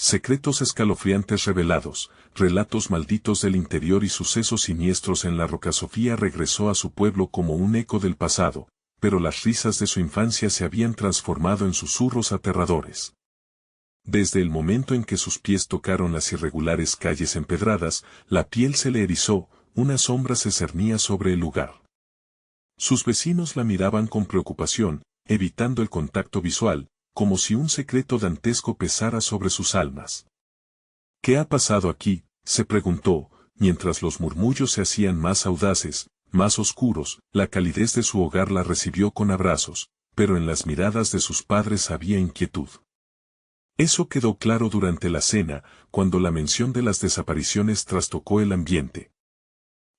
secretos escalofriantes revelados, relatos malditos del interior y sucesos siniestros en la roca. Sofía regresó a su pueblo como un eco del pasado, pero las risas de su infancia se habían transformado en susurros aterradores. Desde el momento en que sus pies tocaron las irregulares calles empedradas, la piel se le erizó, una sombra se cernía sobre el lugar. Sus vecinos la miraban con preocupación, evitando el contacto visual, como si un secreto dantesco pesara sobre sus almas. ¿Qué ha pasado aquí?, se preguntó, mientras los murmullos se hacían más audaces, más oscuros. La calidez de su hogar la recibió con abrazos, pero en las miradas de sus padres había inquietud. Eso quedó claro durante la cena, cuando la mención de las desapariciones trastocó el ambiente.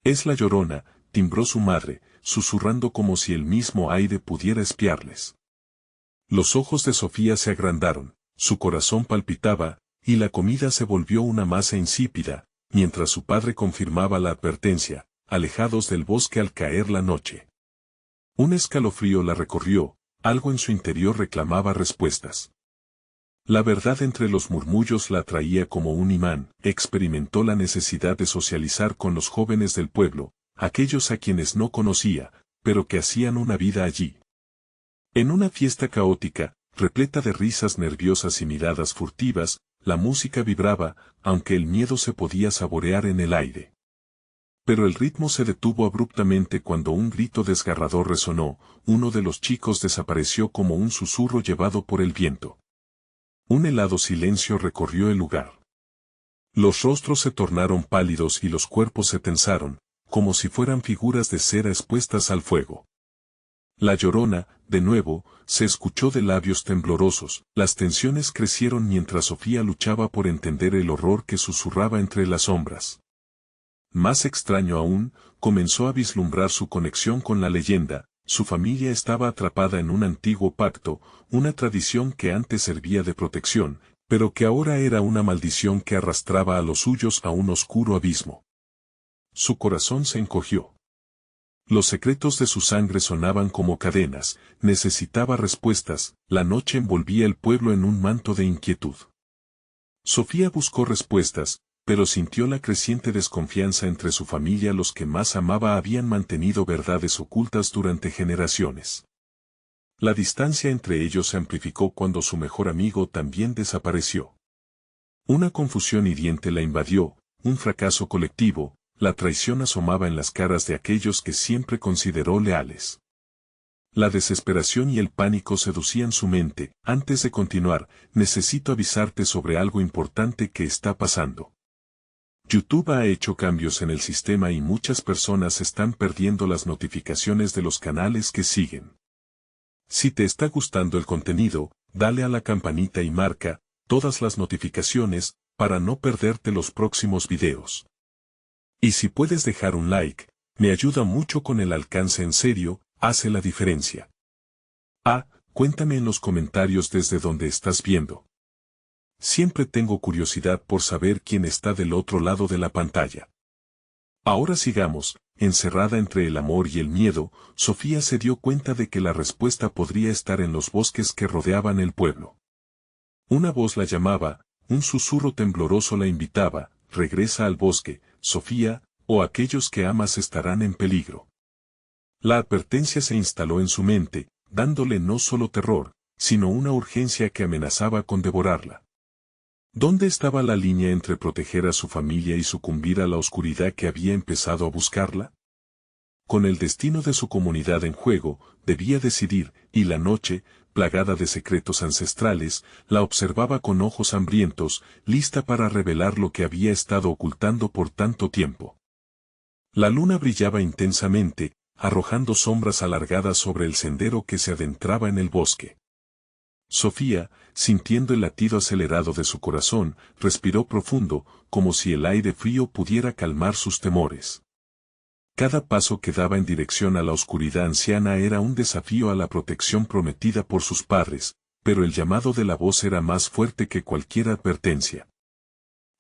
«Es la Llorona», timbró su madre, susurrando como si el mismo aire pudiera espiarles. Los ojos de Sofía se agrandaron, su corazón palpitaba, y la comida se volvió una masa insípida, mientras su padre confirmaba la advertencia: alejados del bosque al caer la noche. Un escalofrío la recorrió, algo en su interior reclamaba respuestas. La verdad entre los murmullos la atraía como un imán. Experimentó la necesidad de socializar con los jóvenes del pueblo, aquellos a quienes no conocía, pero que hacían una vida allí. En una fiesta caótica, repleta de risas nerviosas y miradas furtivas, la música vibraba, aunque el miedo se podía saborear en el aire. Pero el ritmo se detuvo abruptamente cuando un grito desgarrador resonó. Uno de los chicos desapareció como un susurro llevado por el viento. Un helado silencio recorrió el lugar. Los rostros se tornaron pálidos y los cuerpos se tensaron, como si fueran figuras de cera expuestas al fuego. La Llorona, de nuevo, se escuchó de labios temblorosos. Las tensiones crecieron mientras Sofía luchaba por entender el horror que susurraba entre las sombras. Más extraño aún, comenzó a vislumbrar su conexión con la leyenda. Su familia estaba atrapada en un antiguo pacto, una tradición que antes servía de protección, pero que ahora era una maldición que arrastraba a los suyos a un oscuro abismo. Su corazón se encogió. Los secretos de su sangre sonaban como cadenas, necesitaba respuestas. La noche envolvía el pueblo en un manto de inquietud. Sofía buscó respuestas, pero sintió la creciente desconfianza entre su familia. Los que más amaba habían mantenido verdades ocultas durante generaciones. La distancia entre ellos se amplificó cuando su mejor amigo también desapareció. Una confusión hiriente la invadió, un fracaso colectivo. La traición asomaba en las caras de aquellos que siempre consideró leales. La desesperación y el pánico seducían su mente. Antes de continuar, necesito avisarte sobre algo importante que está pasando. YouTube ha hecho cambios en el sistema y muchas personas están perdiendo las notificaciones de los canales que siguen. Si te está gustando el contenido, dale a la campanita y marca todas las notificaciones para no perderte los próximos videos. Y si puedes dejar un like, me ayuda mucho con el alcance. En serio, hace la diferencia. Cuéntame en los comentarios desde donde estás viendo. Siempre tengo curiosidad por saber quién está del otro lado de la pantalla. Ahora sigamos. Encerrada entre el amor y el miedo, Sofía se dio cuenta de que la respuesta podría estar en los bosques que rodeaban el pueblo. Una voz la llamaba, un susurro tembloroso la invitaba: regresa al bosque, Sofía, o aquellos que amas estarán en peligro. La advertencia se instaló en su mente, dándole no solo terror, sino una urgencia que amenazaba con devorarla. ¿Dónde estaba la línea entre proteger a su familia y sucumbir a la oscuridad que había empezado a buscarla? Con el destino de su comunidad en juego, debía decidir, y la noche, plagada de secretos ancestrales, la observaba con ojos hambrientos, lista para revelar lo que había estado ocultando por tanto tiempo. La luna brillaba intensamente, arrojando sombras alargadas sobre el sendero que se adentraba en el bosque. Sofía, sintiendo el latido acelerado de su corazón, respiró profundo, como si el aire frío pudiera calmar sus temores. Cada paso que daba en dirección a la oscuridad anciana era un desafío a la protección prometida por sus padres, pero el llamado de la voz era más fuerte que cualquier advertencia.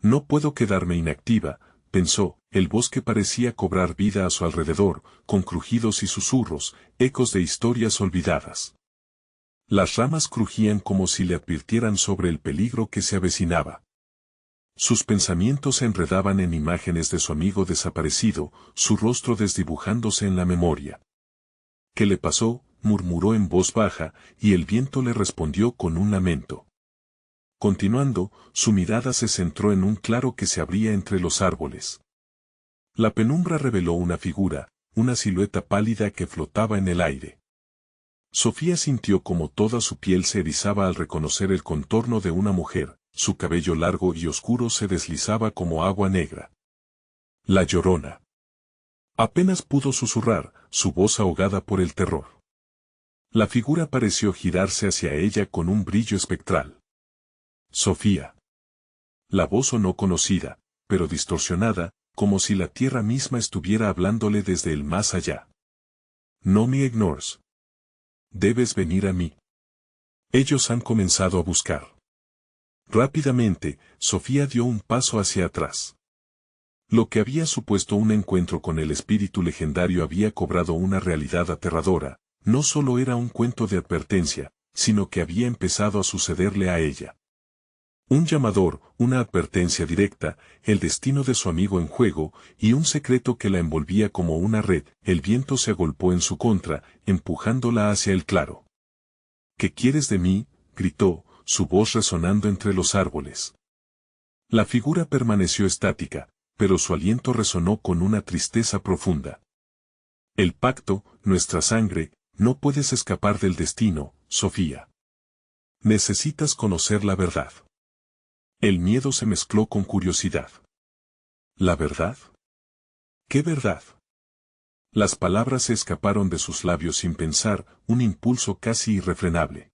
No puedo quedarme inactiva, pensó. El bosque parecía cobrar vida a su alrededor, con crujidos y susurros, ecos de historias olvidadas. Las ramas crujían como si le advirtieran sobre el peligro que se avecinaba. Sus pensamientos se enredaban en imágenes de su amigo desaparecido, su rostro desdibujándose en la memoria. ¿Qué le pasó?, murmuró en voz baja, y el viento le respondió con un lamento. Continuando, su mirada se centró en un claro que se abría entre los árboles. La penumbra reveló una figura, una silueta pálida que flotaba en el aire. Sofía sintió como toda su piel se erizaba al reconocer el contorno de una mujer, su cabello largo y oscuro se deslizaba como agua negra. La Llorona. Apenas pudo susurrar, su voz ahogada por el terror. La figura pareció girarse hacia ella con un brillo espectral. Sofía. La voz sonó conocida, pero distorsionada, como si la tierra misma estuviera hablándole desde el más allá. No me ignores. Debes venir a mí. Ellos han comenzado a buscar. Rápidamente, Sofía dio un paso hacia atrás. Lo que había supuesto un encuentro con el espíritu legendario había cobrado una realidad aterradora. No solo era un cuento de advertencia, sino que había empezado a sucederle a ella. Un llamador, una advertencia directa, el destino de su amigo en juego, y un secreto que la envolvía como una red. El viento se agolpó en su contra, empujándola hacia el claro. ¿Qué quieres de mí?, gritó, su voz resonando entre los árboles. La figura permaneció estática, pero su aliento resonó con una tristeza profunda. El pacto, nuestra sangre, no puedes escapar del destino, Sofía. Necesitas conocer la verdad. El miedo se mezcló con curiosidad. ¿La verdad? ¿Qué verdad? Las palabras se escaparon de sus labios sin pensar, un impulso casi irrefrenable.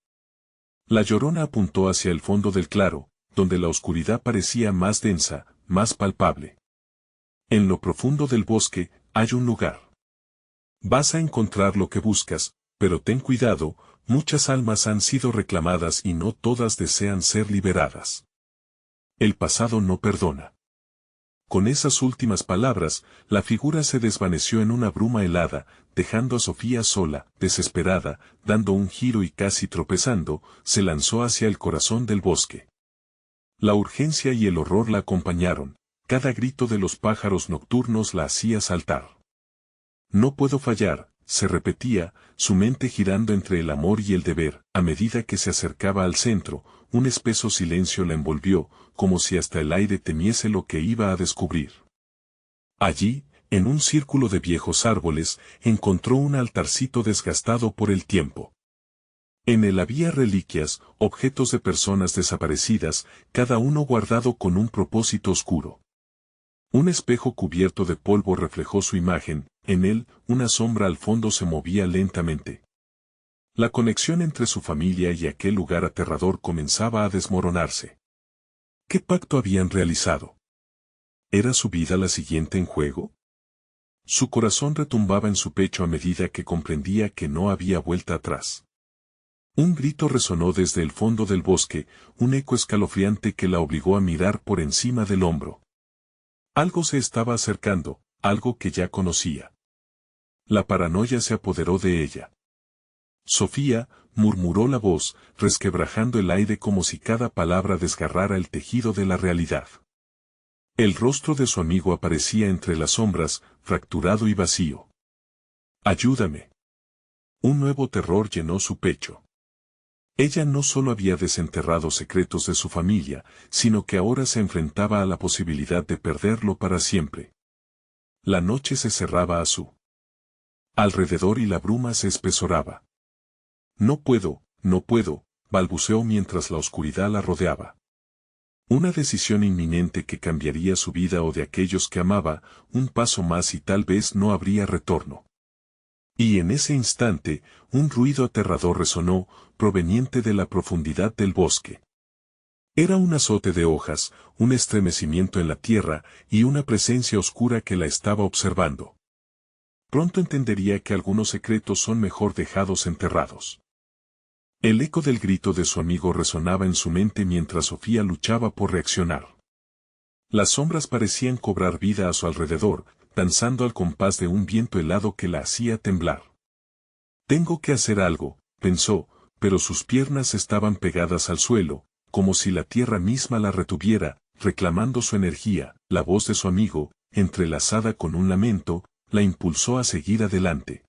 La Llorona apuntó hacia el fondo del claro, donde la oscuridad parecía más densa, más palpable. En lo profundo del bosque, hay un lugar. Vas a encontrar lo que buscas, pero ten cuidado, muchas almas han sido reclamadas y no todas desean ser liberadas. El pasado no perdona. Con esas últimas palabras, la figura se desvaneció en una bruma helada, dejando a Sofía sola, desesperada, dando un giro y casi tropezando, se lanzó hacia el corazón del bosque. La urgencia y el horror la acompañaron, cada grito de los pájaros nocturnos la hacía saltar. No puedo fallar, se repetía, su mente girando entre el amor y el deber. A medida que se acercaba al centro, un espeso silencio la envolvió, como si hasta el aire temiese lo que iba a descubrir. Allí, en un círculo de viejos árboles, encontró un altarcito desgastado por el tiempo. En él había reliquias, objetos de personas desaparecidas, cada uno guardado con un propósito oscuro. Un espejo cubierto de polvo reflejó su imagen, en él, una sombra al fondo se movía lentamente. La conexión entre su familia y aquel lugar aterrador comenzaba a desmoronarse. ¿Qué pacto habían realizado? ¿Era su vida la siguiente en juego? Su corazón retumbaba en su pecho a medida que comprendía que no había vuelta atrás. Un grito resonó desde el fondo del bosque, un eco escalofriante que la obligó a mirar por encima del hombro. Algo se estaba acercando, algo que ya conocía. La paranoia se apoderó de ella. Sofía, murmuró la voz, resquebrajando el aire como si cada palabra desgarrara el tejido de la realidad. El rostro de su amigo aparecía entre las sombras, fracturado y vacío. Ayúdame. Un nuevo terror llenó su pecho. Ella no solo había desenterrado secretos de su familia, sino que ahora se enfrentaba a la posibilidad de perderlo para siempre. La noche se cerraba a su alrededor y la bruma se espesoraba. No puedo, balbuceó mientras la oscuridad la rodeaba. Una decisión inminente que cambiaría su vida o de aquellos que amaba, un paso más y tal vez no habría retorno. Y en ese instante, un ruido aterrador resonó, proveniente de la profundidad del bosque. Era un azote de hojas, un estremecimiento en la tierra, y una presencia oscura que la estaba observando. Pronto entendería que algunos secretos son mejor dejados enterrados. El eco del grito de su amigo resonaba en su mente mientras Sofía luchaba por reaccionar. Las sombras parecían cobrar vida a su alrededor, danzando al compás de un viento helado que la hacía temblar. Tengo que hacer algo, pensó, pero sus piernas estaban pegadas al suelo, como si la tierra misma la retuviera, reclamando su energía. La voz de su amigo, entrelazada con un lamento, la impulsó a seguir adelante.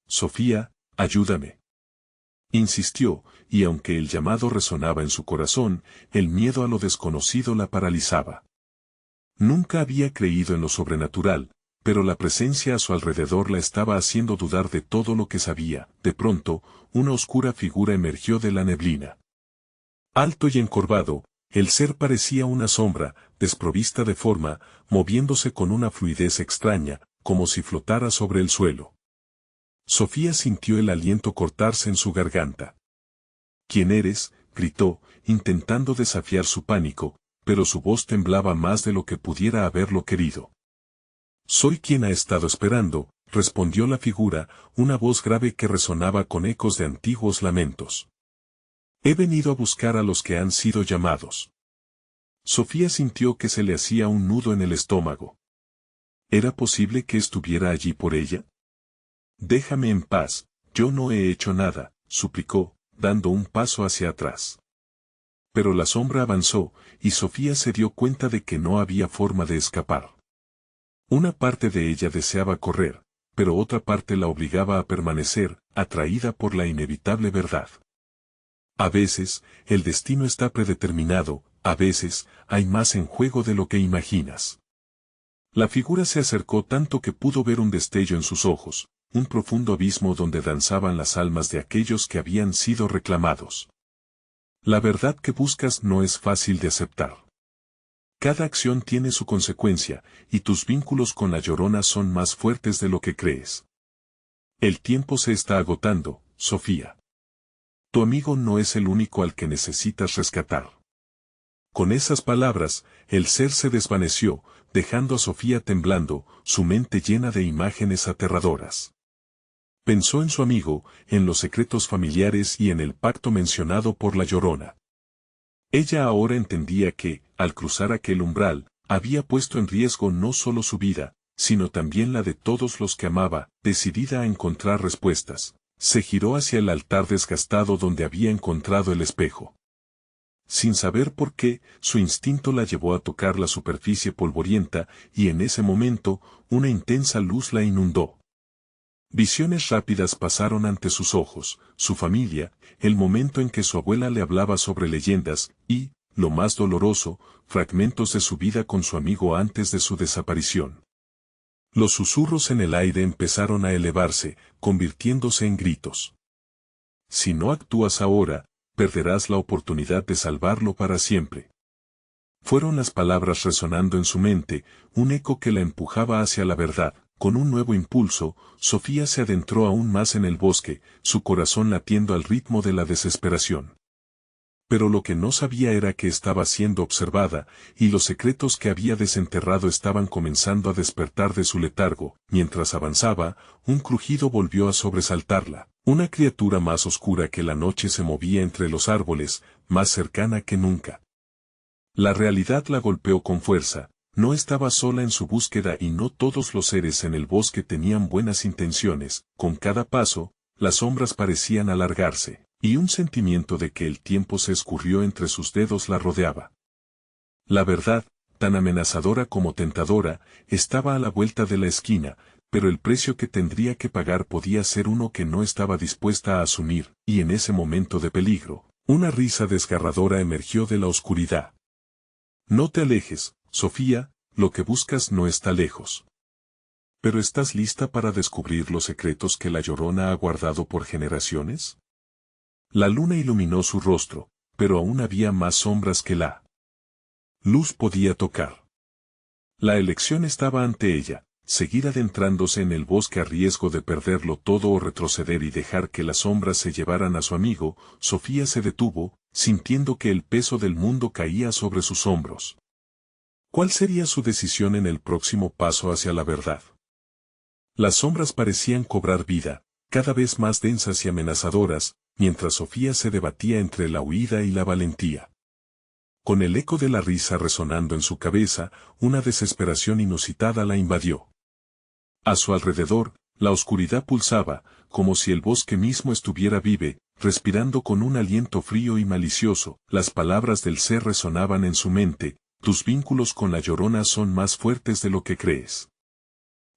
«Sofía, ayúdame», insistió, y aunque el llamado resonaba en su corazón, el miedo a lo desconocido la paralizaba. Nunca había creído en lo sobrenatural, pero la presencia a su alrededor la estaba haciendo dudar de todo lo que sabía. De pronto, una oscura figura emergió de la neblina. Alto y encorvado, el ser parecía una sombra, desprovista de forma, moviéndose con una fluidez extraña, como si flotara sobre el suelo. Sofía sintió el aliento cortarse en su garganta. «¿Quién eres?», gritó, intentando desafiar su pánico, pero su voz temblaba más de lo que pudiera haberlo querido. «Soy quien ha estado esperando», respondió la figura, una voz grave que resonaba con ecos de antiguos lamentos. «He venido a buscar a los que han sido llamados». Sofía sintió que se le hacía un nudo en el estómago. ¿Era posible que estuviera allí por ella? «Déjame en paz, yo no he hecho nada», suplicó, dando un paso hacia atrás. Pero la sombra avanzó, y Sofía se dio cuenta de que no había forma de escapar. Una parte de ella deseaba correr, pero otra parte la obligaba a permanecer, atraída por la inevitable verdad. A veces, el destino está predeterminado, a veces, hay más en juego de lo que imaginas. La figura se acercó tanto que pudo ver un destello en sus ojos, un profundo abismo donde danzaban las almas de aquellos que habían sido reclamados. La verdad que buscas no es fácil de aceptar. Cada acción tiene su consecuencia, y tus vínculos con la Llorona son más fuertes de lo que crees. El tiempo se está agotando, Sofía. Tu amigo no es el único al que necesitas rescatar. Con esas palabras, el ser se desvaneció, dejando a Sofía temblando, su mente llena de imágenes aterradoras. Pensó en su amigo, en los secretos familiares y en el pacto mencionado por la Llorona. Ella ahora entendía que, al cruzar aquel umbral, había puesto en riesgo no solo su vida, sino también la de todos los que amaba. Decidida a encontrar respuestas, se giró hacia el altar desgastado donde había encontrado el espejo. Sin saber por qué, su instinto la llevó a tocar la superficie polvorienta, y en ese momento, una intensa luz la inundó. Visiones rápidas pasaron ante sus ojos, su familia, el momento en que su abuela le hablaba sobre leyendas, y, lo más doloroso, fragmentos de su vida con su amigo antes de su desaparición. Los susurros en el aire empezaron a elevarse, convirtiéndose en gritos. «Si no actúas ahora, perderás la oportunidad de salvarlo para siempre». Fueron las palabras resonando en su mente, un eco que la empujaba hacia la verdad. Con un nuevo impulso, Sofía se adentró aún más en el bosque, su corazón latiendo al ritmo de la desesperación. Pero lo que no sabía era que estaba siendo observada, y los secretos que había desenterrado estaban comenzando a despertar de su letargo. Mientras avanzaba, un crujido volvió a sobresaltarla. Una criatura más oscura que la noche se movía entre los árboles, más cercana que nunca. La realidad la golpeó con fuerza. No estaba sola en su búsqueda y no todos los seres en el bosque tenían buenas intenciones. Con cada paso, las sombras parecían alargarse, y un sentimiento de que el tiempo se escurrió entre sus dedos la rodeaba. La verdad, tan amenazadora como tentadora, estaba a la vuelta de la esquina, pero el precio que tendría que pagar podía ser uno que no estaba dispuesta a asumir, y en ese momento de peligro, una risa desgarradora emergió de la oscuridad. «No te alejes, Sofía, lo que buscas no está lejos». ¿Pero estás lista para descubrir los secretos que la Llorona ha guardado por generaciones? La luna iluminó su rostro, pero aún había más sombras que la luz podía tocar. La elección estaba ante ella, seguir adentrándose en el bosque a riesgo de perderlo todo o retroceder y dejar que las sombras se llevaran a su amigo. Sofía se detuvo, sintiendo que el peso del mundo caía sobre sus hombros. ¿Cuál sería su decisión en el próximo paso hacia la verdad? Las sombras parecían cobrar vida, cada vez más densas y amenazadoras, mientras Sofía se debatía entre la huida y la valentía. Con el eco de la risa resonando en su cabeza, una desesperación inusitada la invadió. A su alrededor, la oscuridad pulsaba, como si el bosque mismo estuviera vivo, respirando con un aliento frío y malicioso. Las palabras del ser resonaban en su mente: tus vínculos con la Llorona son más fuertes de lo que crees.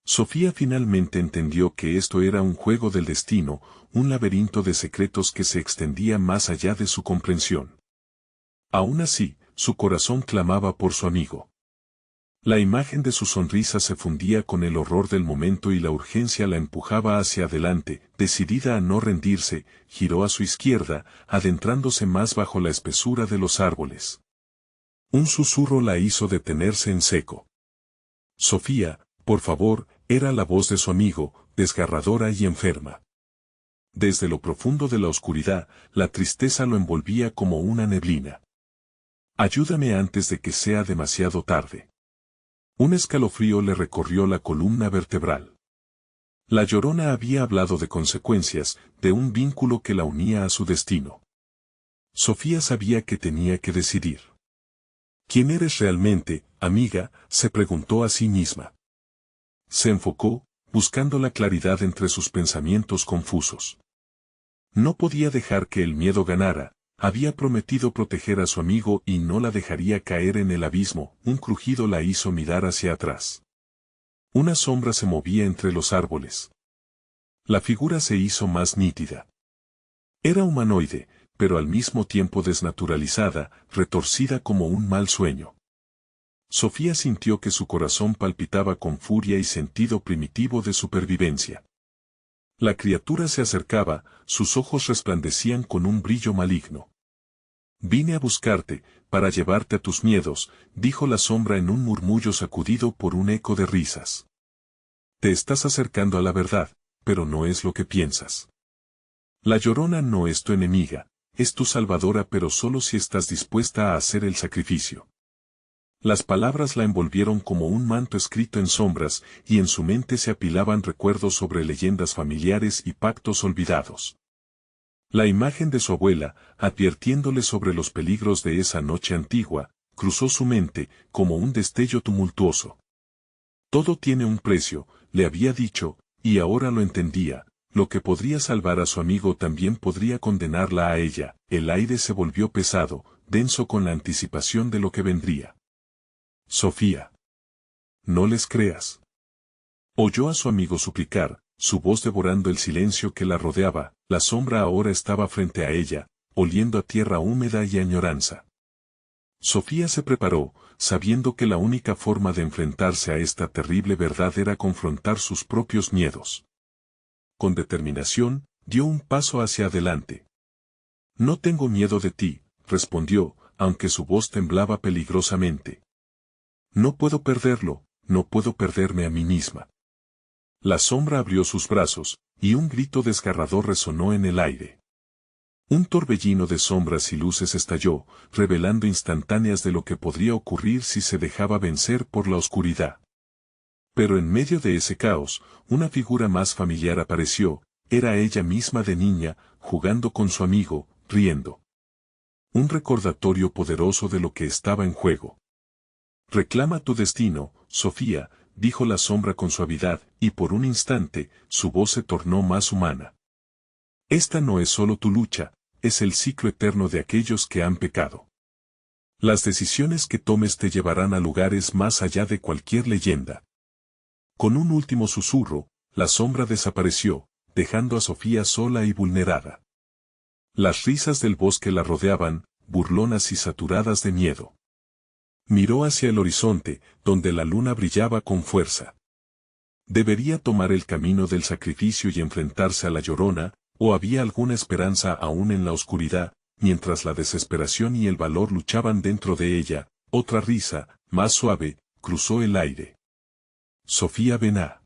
Sofía finalmente entendió que esto era un juego del destino, un laberinto de secretos que se extendía más allá de su comprensión. Aún así, su corazón clamaba por su amigo. La imagen de su sonrisa se fundía con el horror del momento y la urgencia la empujaba hacia adelante. Decidida a no rendirse, giró a su izquierda, adentrándose más bajo la espesura de los árboles. Un susurro la hizo detenerse en seco. Sofía, por favor, era la voz de su amigo, desgarradora y enferma. Desde lo profundo de la oscuridad, la tristeza lo envolvía como una neblina. Ayúdame antes de que sea demasiado tarde. Un escalofrío le recorrió la columna vertebral. La Llorona había hablado de consecuencias, de un vínculo que la unía a su destino. Sofía sabía que tenía que decidir. ¿Quién eres realmente, amiga?, se preguntó a sí misma. Se enfocó, buscando la claridad entre sus pensamientos confusos. No podía dejar que el miedo ganara, había prometido proteger a su amigo y no la dejaría caer en el abismo. Un crujido la hizo mirar hacia atrás. Una sombra se movía entre los árboles. La figura se hizo más nítida. Era humanoide, pero al mismo tiempo desnaturalizada, retorcida como un mal sueño. Sofía sintió que su corazón palpitaba con furia y sentido primitivo de supervivencia. La criatura se acercaba, sus ojos resplandecían con un brillo maligno. Vine a buscarte, para llevarte a tus miedos, dijo la sombra en un murmullo sacudido por un eco de risas. Te estás acercando a la verdad, pero no es lo que piensas. La Llorona no es tu enemiga, es tu salvadora, pero solo si estás dispuesta a hacer el sacrificio. Las palabras la envolvieron como un manto escrito en sombras, y en su mente se apilaban recuerdos sobre leyendas familiares y pactos olvidados. La imagen de su abuela, advirtiéndole sobre los peligros de esa noche antigua, cruzó su mente, como un destello tumultuoso. Todo tiene un precio, le había dicho, y ahora lo entendía. Lo que podría salvar a su amigo también podría condenarla a ella. El aire se volvió pesado, denso con la anticipación de lo que vendría. Sofía. No les creas. Oyó a su amigo suplicar, su voz devorando el silencio que la rodeaba. La sombra ahora estaba frente a ella, oliendo a tierra húmeda y añoranza. Sofía se preparó, sabiendo que la única forma de enfrentarse a esta terrible verdad era confrontar sus propios miedos. Con determinación, dio un paso hacia adelante. No tengo miedo de ti, respondió, aunque su voz temblaba peligrosamente. No puedo perderlo, no puedo perderme a mí misma. La sombra abrió sus brazos, y un grito desgarrador resonó en el aire. Un torbellino de sombras y luces estalló, revelando instantáneas de lo que podría ocurrir si se dejaba vencer por la oscuridad. Pero en medio de ese caos, una figura más familiar apareció, era ella misma de niña, jugando con su amigo, riendo. Un recordatorio poderoso de lo que estaba en juego. Reclama tu destino, Sofía, dijo la sombra con suavidad, y por un instante, su voz se tornó más humana. Esta no es solo tu lucha, es el ciclo eterno de aquellos que han pecado. Las decisiones que tomes te llevarán a lugares más allá de cualquier leyenda. Con un último susurro, la sombra desapareció, dejando a Sofía sola y vulnerada. Las risas del bosque la rodeaban, burlonas y saturadas de miedo. Miró hacia el horizonte, donde la luna brillaba con fuerza. ¿Debería tomar el camino del sacrificio y enfrentarse a la Llorona, o había alguna esperanza aún en la oscuridad, mientras la desesperación y el valor luchaban dentro de ella? Otra risa, más suave, cruzó el aire. Sofía ven a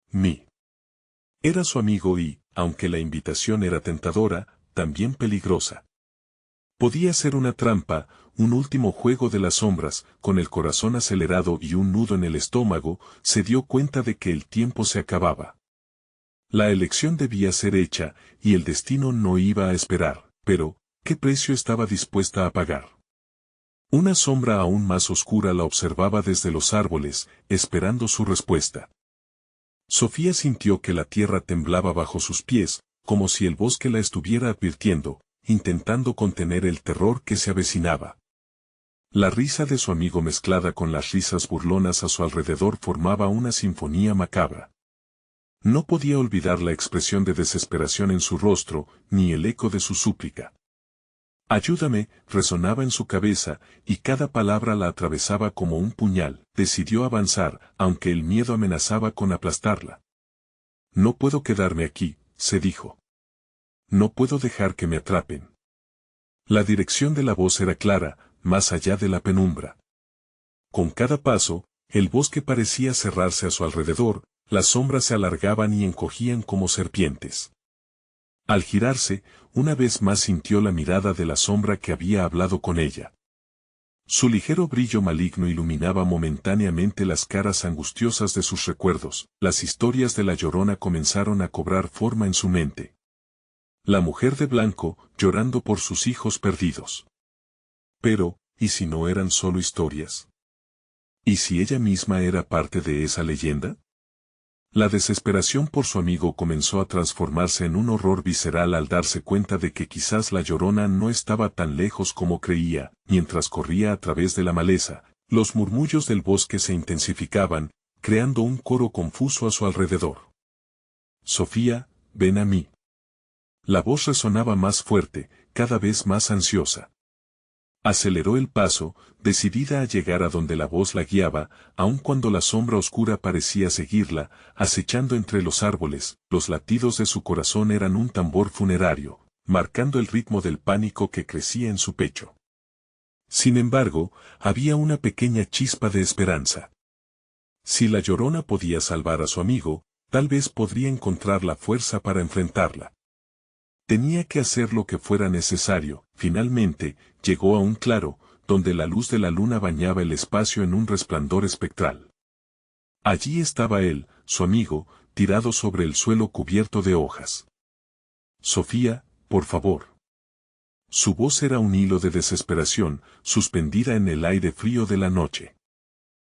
mí. Era su amigo y, aunque la invitación era tentadora, también peligrosa. Podía ser una trampa, un último juego de las sombras. Con el corazón acelerado y un nudo en el estómago, se dio cuenta de que el tiempo se acababa. La elección debía ser hecha, y el destino no iba a esperar, pero, ¿qué precio estaba dispuesta a pagar? Una sombra aún más oscura la observaba desde los árboles, esperando su respuesta. Sofía sintió que la tierra temblaba bajo sus pies, como si el bosque la estuviera advirtiendo, intentando contener el terror que se avecinaba. La risa de su amigo mezclada con las risas burlonas a su alrededor formaba una sinfonía macabra. No podía olvidar la expresión de desesperación en su rostro, ni el eco de su súplica. Ayúdame, resonaba en su cabeza, y cada palabra la atravesaba como un puñal. Decidió avanzar, aunque el miedo amenazaba con aplastarla. No puedo quedarme aquí, se dijo. No puedo dejar que me atrapen. La dirección de la voz era clara, más allá de la penumbra. Con cada paso, el bosque parecía cerrarse a su alrededor, las sombras se alargaban y encogían como serpientes. Al girarse, una vez más sintió la mirada de la sombra que había hablado con ella. Su ligero brillo maligno iluminaba momentáneamente las caras angustiosas de sus recuerdos. Las historias de la Llorona comenzaron a cobrar forma en su mente. La mujer de blanco, llorando por sus hijos perdidos. Pero, ¿y si no eran solo historias? ¿Y si ella misma era parte de esa leyenda? La desesperación por su amigo comenzó a transformarse en un horror visceral al darse cuenta de que quizás la Llorona no estaba tan lejos como creía. Mientras corría a través de la maleza, los murmullos del bosque se intensificaban, creando un coro confuso a su alrededor. Sofía, ven a mí. La voz resonaba más fuerte, cada vez más ansiosa. Aceleró el paso, decidida a llegar a donde la voz la guiaba, aun cuando la sombra oscura parecía seguirla, acechando entre los árboles. Los latidos de su corazón eran un tambor funerario, marcando el ritmo del pánico que crecía en su pecho. Sin embargo, había una pequeña chispa de esperanza. Si la Llorona podía salvar a su amigo, tal vez podría encontrar la fuerza para enfrentarla. Tenía que hacer lo que fuera necesario. Finalmente, llegó a un claro, donde la luz de la luna bañaba el espacio en un resplandor espectral. Allí estaba él, su amigo, tirado sobre el suelo cubierto de hojas. Sofía, por favor. Su voz era un hilo de desesperación, suspendida en el aire frío de la noche.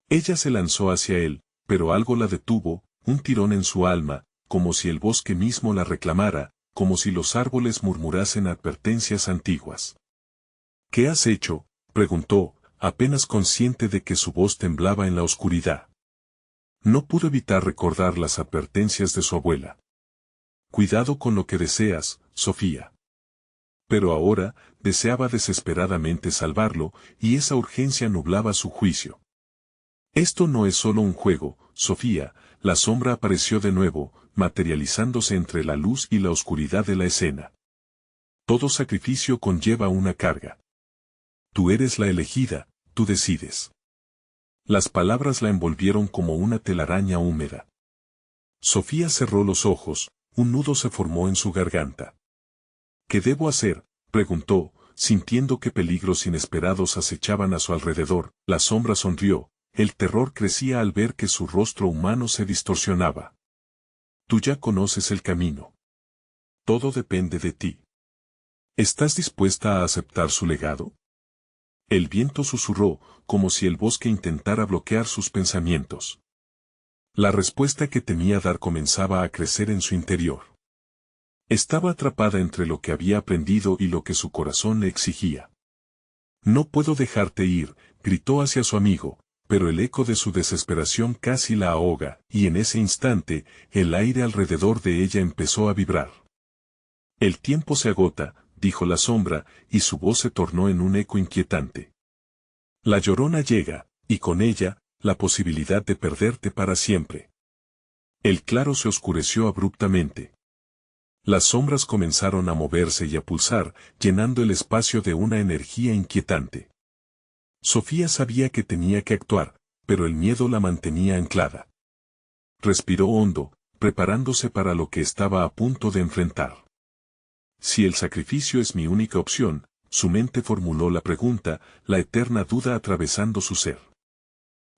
Ella se lanzó hacia él, pero algo la detuvo, un tirón en su alma, como si el bosque mismo la reclamara, como si los árboles murmurasen advertencias antiguas. ¿Qué has hecho?, preguntó, apenas consciente de que su voz temblaba en la oscuridad. No pudo evitar recordar las advertencias de su abuela. Cuidado con lo que deseas, Sofía. Pero ahora, deseaba desesperadamente salvarlo, y esa urgencia nublaba su juicio. Esto no es solo un juego, Sofía. La sombra apareció de nuevo, materializándose entre la luz y la oscuridad de la escena. Todo sacrificio conlleva una carga. Tú eres la elegida, tú decides. Las palabras la envolvieron como una telaraña húmeda. Sofía cerró los ojos, un nudo se formó en su garganta. ¿Qué debo hacer?, preguntó, sintiendo que peligros inesperados acechaban a su alrededor. La sombra sonrió, el terror crecía al ver que su rostro humano se distorsionaba. Tú ya conoces el camino. Todo depende de ti. ¿Estás dispuesta a aceptar su legado? El viento susurró, como si el bosque intentara bloquear sus pensamientos. La respuesta que temía dar comenzaba a crecer en su interior. Estaba atrapada entre lo que había aprendido y lo que su corazón le exigía. No puedo dejarte ir, gritó hacia su amigo, pero el eco de su desesperación casi la ahoga, y en ese instante, el aire alrededor de ella empezó a vibrar. El tiempo se agota, dijo la sombra, y su voz se tornó en un eco inquietante. La Llorona llega, y con ella, la posibilidad de perderte para siempre. El claro se oscureció abruptamente. Las sombras comenzaron a moverse y a pulsar, llenando el espacio de una energía inquietante. Sofía sabía que tenía que actuar, pero el miedo la mantenía anclada. Respiró hondo, preparándose para lo que estaba a punto de enfrentar. Si el sacrificio es mi única opción, su mente formuló la pregunta, la eterna duda atravesando su ser.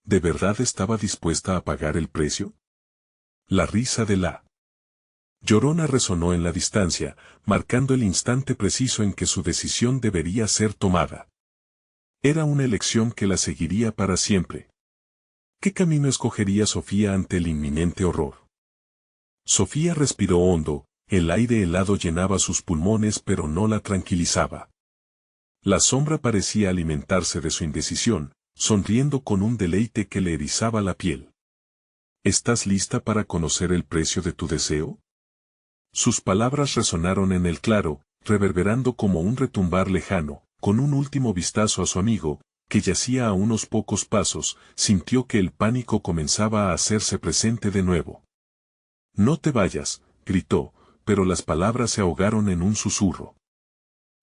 ¿De verdad estaba dispuesta a pagar el precio? La risa de la Llorona resonó en la distancia, marcando el instante preciso en que su decisión debería ser tomada. Era una elección que la seguiría para siempre. ¿Qué camino escogería Sofía ante el inminente horror? Sofía respiró hondo, el aire helado llenaba sus pulmones pero no la tranquilizaba. La sombra parecía alimentarse de su indecisión, sonriendo con un deleite que le erizaba la piel. ¿Estás lista para conocer el precio de tu deseo? Sus palabras resonaron en el claro, reverberando como un retumbar lejano. Con un último vistazo a su amigo, que yacía a unos pocos pasos, sintió que el pánico comenzaba a hacerse presente de nuevo. «No te vayas», gritó, pero las palabras se ahogaron en un susurro.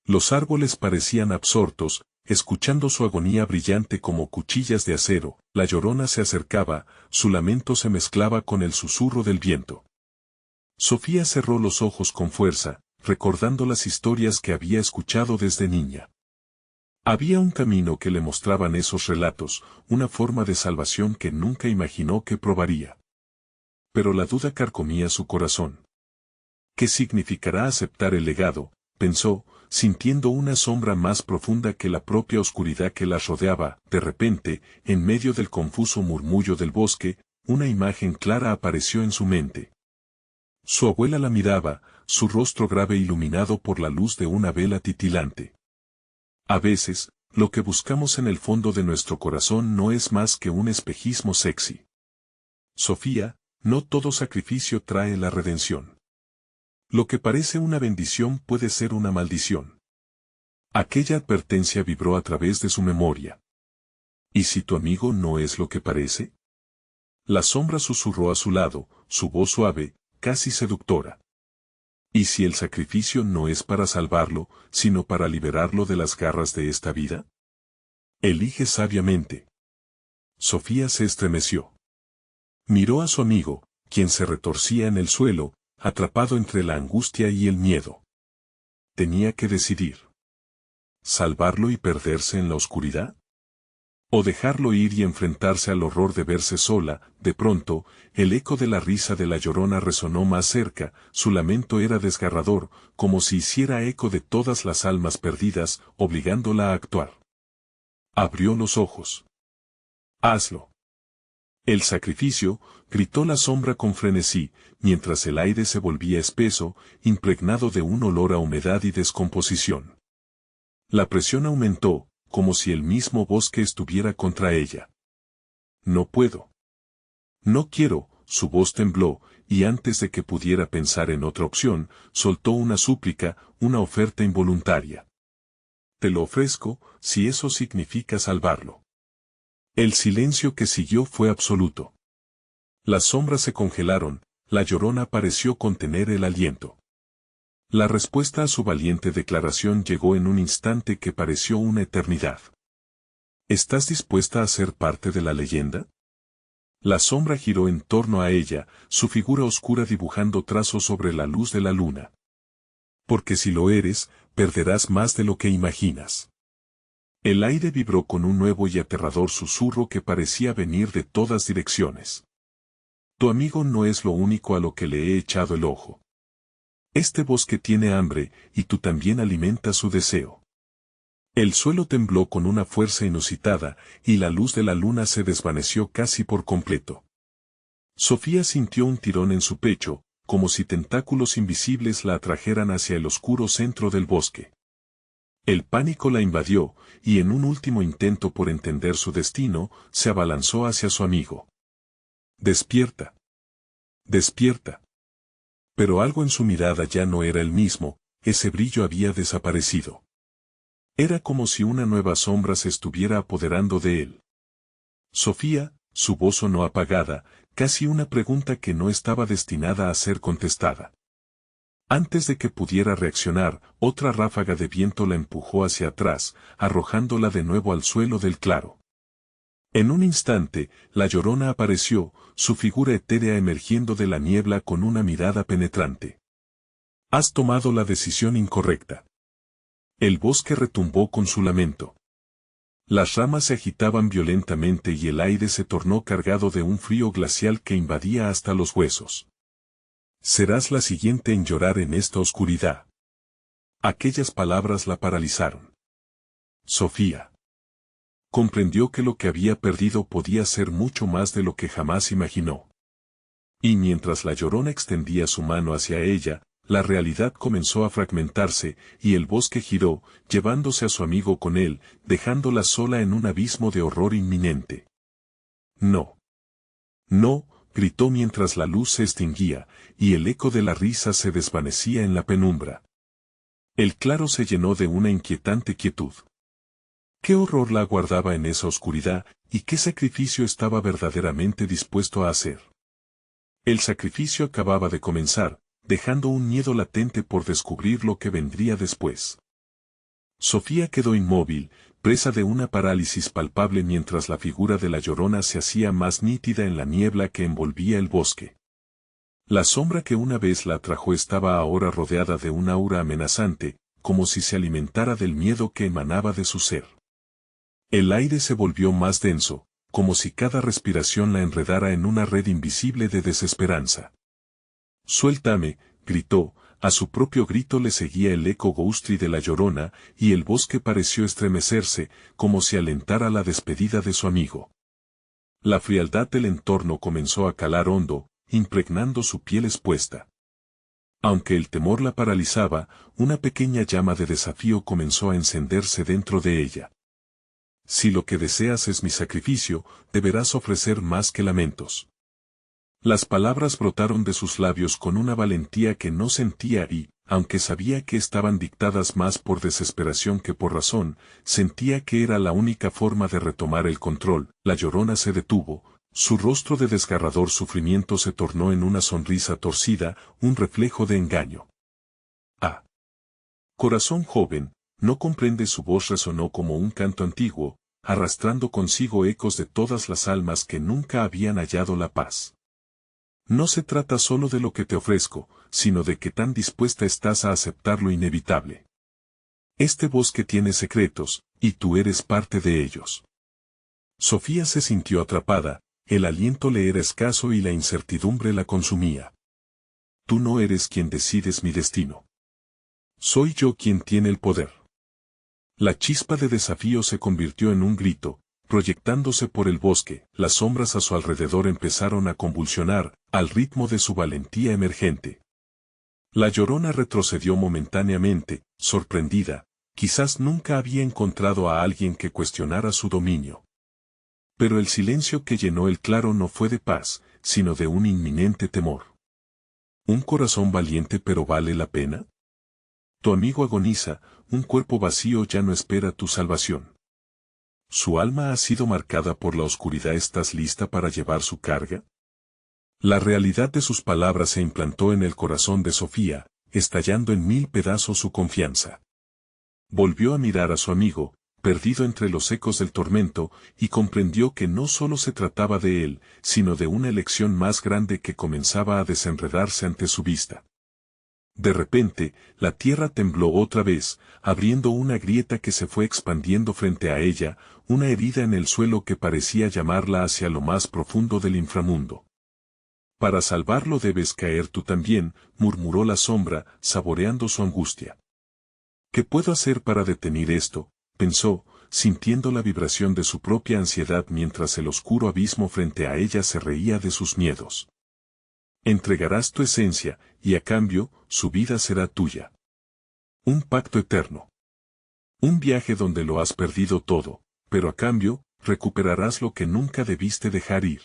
Los árboles parecían absortos, escuchando su agonía brillante como cuchillas de acero. La Llorona se acercaba, su lamento se mezclaba con el susurro del viento. Sofía cerró los ojos con fuerza, recordando las historias que había escuchado desde niña. Había un camino que le mostraban esos relatos, una forma de salvación que nunca imaginó que probaría. Pero la duda carcomía su corazón. ¿Qué significará aceptar el legado?, pensó, sintiendo una sombra más profunda que la propia oscuridad que las rodeaba. De repente, en medio del confuso murmullo del bosque, una imagen clara apareció en su mente. Su abuela la miraba, su rostro grave iluminado por la luz de una vela titilante. A veces, lo que buscamos en el fondo de nuestro corazón no es más que un espejismo sexy. Sofía, no todo sacrificio trae la redención. Lo que parece una bendición puede ser una maldición. Aquella advertencia vibró a través de su memoria. ¿Y si tu amigo no es lo que parece? La sombra susurró a su lado, su voz suave, casi seductora. ¿Y si el sacrificio no es para salvarlo, sino para liberarlo de las garras de esta vida? Elige sabiamente. Sofía se estremeció. Miró a su amigo, quien se retorcía en el suelo, atrapado entre la angustia y el miedo. Tenía que decidir. ¿Salvarlo y perderse en la oscuridad? ¿O dejarlo ir y enfrentarse al horror de verse sola? De pronto, el eco de la risa de la Llorona resonó más cerca, su lamento era desgarrador, como si hiciera eco de todas las almas perdidas, obligándola a actuar. Abrió los ojos. «Hazlo». «El sacrificio», gritó la sombra con frenesí, mientras el aire se volvía espeso, impregnado de un olor a humedad y descomposición. La presión aumentó, como si el mismo bosque estuviera contra ella. «No puedo. No quiero», su voz tembló, y antes de que pudiera pensar en otra opción, soltó una súplica, una oferta involuntaria. «Te lo ofrezco, si eso significa salvarlo». El silencio que siguió fue absoluto. Las sombras se congelaron, la Llorona pareció contener el aliento. La respuesta a su valiente declaración llegó en un instante que pareció una eternidad. ¿Estás dispuesta a ser parte de la leyenda? La sombra giró en torno a ella, su figura oscura dibujando trazos sobre la luz de la luna. Porque si lo eres, perderás más de lo que imaginas. El aire vibró con un nuevo y aterrador susurro que parecía venir de todas direcciones. Tu amigo no es lo único a lo que le he echado el ojo. Este bosque tiene hambre, y tú también alimentas su deseo. El suelo tembló con una fuerza inusitada, y la luz de la luna se desvaneció casi por completo. Sofía sintió un tirón en su pecho, como si tentáculos invisibles la atrajeran hacia el oscuro centro del bosque. El pánico la invadió, y en un último intento por entender su destino, se abalanzó hacia su amigo. «Despierta. Despierta». Pero algo en su mirada ya no era el mismo, ese brillo había desaparecido. Era como si una nueva sombra se estuviera apoderando de él. «Sofía», su voz sonó apagada, casi una pregunta que no estaba destinada a ser contestada. Antes de que pudiera reaccionar, otra ráfaga de viento la empujó hacia atrás, arrojándola de nuevo al suelo del claro. En un instante, la Llorona apareció, su figura etérea emergiendo de la niebla con una mirada penetrante. «Has tomado la decisión incorrecta». El bosque retumbó con su lamento. Las ramas se agitaban violentamente y el aire se tornó cargado de un frío glacial que invadía hasta los huesos. «Serás la siguiente en llorar en esta oscuridad». Aquellas palabras la paralizaron. Sofía comprendió que lo que había perdido podía ser mucho más de lo que jamás imaginó. Y mientras la Llorona extendía su mano hacia ella, la realidad comenzó a fragmentarse, y el bosque giró, llevándose a su amigo con él, dejándola sola en un abismo de horror inminente. No. No, gritó mientras la luz se extinguía, y el eco de la risa se desvanecía en la penumbra. El claro se llenó de una inquietante quietud. ¿Qué horror la aguardaba en esa oscuridad, y qué sacrificio estaba verdaderamente dispuesto a hacer? El sacrificio acababa de comenzar, dejando un miedo latente por descubrir lo que vendría después. Sofía quedó inmóvil, presa de una parálisis palpable mientras la figura de la Llorona se hacía más nítida en la niebla que envolvía el bosque. La sombra que una vez la atrajo estaba ahora rodeada de un aura amenazante, como si se alimentara del miedo que emanaba de su ser. El aire se volvió más denso, como si cada respiración la enredara en una red invisible de desesperanza. «Suéltame», gritó, a su propio grito le seguía el eco ghostly de la Llorona, y el bosque pareció estremecerse, como si alentara la despedida de su amigo. La frialdad del entorno comenzó a calar hondo, impregnando su piel expuesta. Aunque el temor la paralizaba, una pequeña llama de desafío comenzó a encenderse dentro de ella. «Si lo que deseas es mi sacrificio, deberás ofrecer más que lamentos». Las palabras brotaron de sus labios con una valentía que no sentía y, aunque sabía que estaban dictadas más por desesperación que por razón, sentía que era la única forma de retomar el control. La Llorona se detuvo, su rostro de desgarrador sufrimiento se tornó en una sonrisa torcida, un reflejo de engaño. «Ah. Corazón joven», no comprende, su voz resonó como un canto antiguo, arrastrando consigo ecos de todas las almas que nunca habían hallado la paz. «No se trata solo de lo que te ofrezco, sino de qué tan dispuesta estás a aceptar lo inevitable. Este bosque tiene secretos, y tú eres parte de ellos». Sofía se sintió atrapada, el aliento le era escaso y la incertidumbre la consumía. «Tú no eres quien decides mi destino. Soy yo quien tiene el poder». La chispa de desafío se convirtió en un grito, proyectándose por el bosque, las sombras a su alrededor empezaron a convulsionar, al ritmo de su valentía emergente. La Llorona retrocedió momentáneamente, sorprendida, quizás nunca había encontrado a alguien que cuestionara su dominio. Pero el silencio que llenó el claro no fue de paz, sino de un inminente temor. ¿Un corazón valiente pero vale la pena? Tu amigo agoniza, un cuerpo vacío ya no espera tu salvación. ¿Su alma ha sido marcada por la oscuridad? ¿Estás lista para llevar su carga? La realidad de sus palabras se implantó en el corazón de Sofía, estallando en mil pedazos su confianza. Volvió a mirar a su amigo, perdido entre los ecos del tormento, y comprendió que no solo se trataba de él, sino de una elección más grande que comenzaba a desenredarse ante su vista. De repente, la tierra tembló otra vez, abriendo una grieta que se fue expandiendo frente a ella, una herida en el suelo que parecía llamarla hacia lo más profundo del inframundo. «Para salvarlo debes caer tú también», murmuró la sombra, saboreando su angustia. «¿Qué puedo hacer para detener esto?», pensó, sintiendo la vibración de su propia ansiedad mientras el oscuro abismo frente a ella se reía de sus miedos. «Entregarás tu esencia, y a cambio, su vida será tuya. Un pacto eterno. Un viaje donde lo has perdido todo, pero a cambio, recuperarás lo que nunca debiste dejar ir».